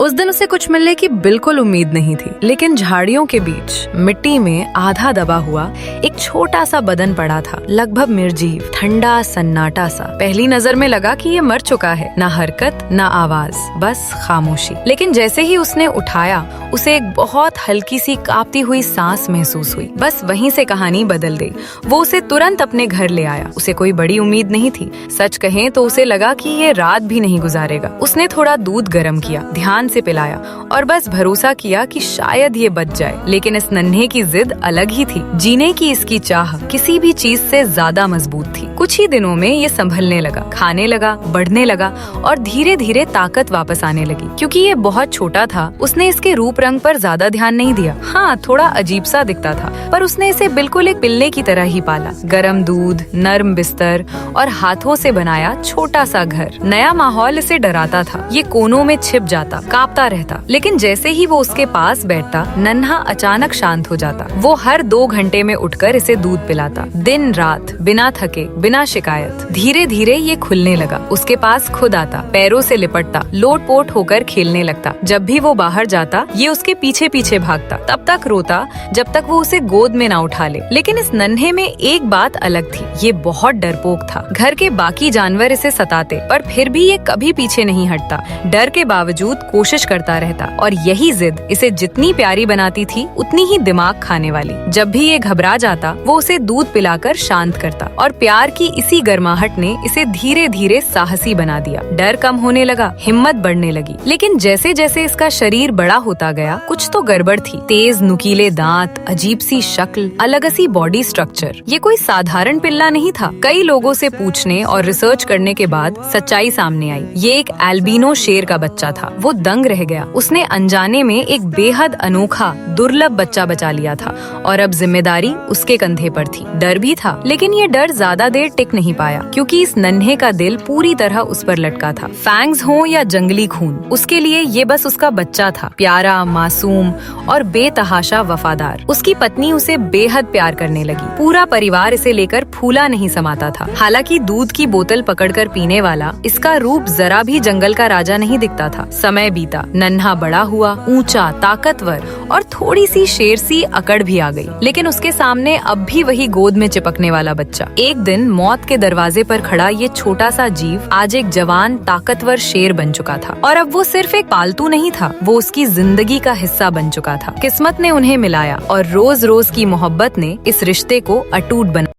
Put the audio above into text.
उस दिन उसे कुछ मिलने की बिल्कुल उम्मीद नहीं थी, लेकिन झाड़ियों के बीच मिट्टी में आधा दबा हुआ एक छोटा सा बदन पड़ा था, लगभग निर्जीव, ठंडा, सन्नाटा सा। पहली नजर में लगा कि ये मर चुका है, ना हरकत ना आवाज, बस खामोशी। लेकिन जैसे ही उसने उठाया, उसे एक बहुत हल्की सी कांपती हुई सांस महसूस हुई। बस वहीं से कहानी बदल गई। वो उसे तुरंत अपने घर ले आया। उसे कोई बड़ी उम्मीद नहीं थी। सच कहें तो उसे लगा कि ये रात भी नहीं गुजारेगा। उसने थोड़ा दूध गर्म किया, ध्यान से पिलाया और बस भरोसा किया कि शायद ये बच जाए। लेकिन इस नन्हे की जिद अलग ही थी। जीने की इसकी चाह किसी भी चीज से ज्यादा मजबूत थी। कुछ ही दिनों में ये संभलने लगा, खाने लगा, बढ़ने लगा और धीरे धीरे ताकत वापस आने लगी। क्योंकि ये बहुत छोटा था, उसने इसके रूप रंग पर ज्यादा ध्यान नहीं दिया। हाँ, थोड़ा अजीब सा दिखता था, पर उसने इसे बिल्कुल एक पिल्ले की तरह ही पाला। गर्म दूध, नर्म बिस्तर और हाथों से बनाया छोटा सा घर। नया माहौल इसे डराता था। ये कोनों में छिप जाता, कांपता रहता। लेकिन जैसे ही वो उसके पास बैठता, नन्हा अचानक शांत हो जाता। वो हर 2 घंटे में उठकर इसे दूध पिलाता, दिन रात, बिना थके, बिना शिकायत। धीरे धीरे ये खुलने लगा। उसके पास खुद आता, पैरों से लिपटता, लोटपोट होकर खेलने लगता। जब भी वो बाहर जाता, ये उसके पीछे पीछे भागता। तब तक रोता जब तक वो उसे गोद में ना उठा ले। लेकिन इस नन्हे में एक बात अलग थी, ये बहुत डरपोक था। घर के बाकी जानवर इसे सताते, पर फिर भी ये कभी पीछे नहीं हटता। डर के बावजूद कोशिश करता रहता और यही जिद इसे जितनी प्यारी बनाती थी, उतनी ही दिमाग खाने वाली। जब भी ये घबरा जाता, वो उसे दूध पिलाकर शांत करता और प्यार की इसी गर्माहट ने इसे धीरे धीरे साहसी बना दिया। डर कम होने लगा, हिम्मत बढ़ने लगी। लेकिन जैसे जैसे इसका शरीर बड़ा होता गया, कुछ तो गड़बड़ थी। तेज नुकीले दांत, अजीब सी शक्ल, अलग सी बॉडी स्ट्रक्चर। ये कोई साधारण पिल्ला नहीं था। कई लोगों से पूछने और रिसर्च करने के बाद सच्चाई सामने आई। ये एक एल्बिनो शेर का बच्चा था। वो दंग रह गया। उसने अनजाने में एक बेहद अनोखा, दुर्लभ बच्चा बचा लिया था और अब जिम्मेदारी उसके कंधे पर थी। डर भी था, लेकिन ये डर ज्यादा देर टिक नहीं पाया, क्योंकि इस नन्हे का दिल पूरी तरह उस पर लटका था। फैंग्स हो या जंगली खून, उसके लिए ये बस उसका बच्चा था, प्यारा, मासूम और बेतहाशा वफादार। उसकी पत्नी उसे बेहद प्यार करने लगी। पूरा परिवार इसे लेकर फूला नहीं समाता था। हालांकि दूध की बोतल पकड़कर पीने वाला इसका रूप जरा भी जंगल का राजा नहीं दिखता था। समय बीता, नन्हा बड़ा हुआ, ऊंचा, ताकतवर और थोड़ी सी शेर सी अकड़ भी आ गई। लेकिन उसके सामने अब भी वही गोद में चिपकने वाला बच्चा। एक दिन मौत के दरवाजे पर खड़ा ये छोटा सा जीव आज एक जवान, ताकतवर शेर बन चुका था। और अब वो सिर्फ एक पालतू नहीं था, वो उसकी जिंदगी का हिस्सा बन चुका था। किस्मत ने उन्हें मिलाया और रोज रोज की मोहब्बत ने इस रिश्ते को अटूट बना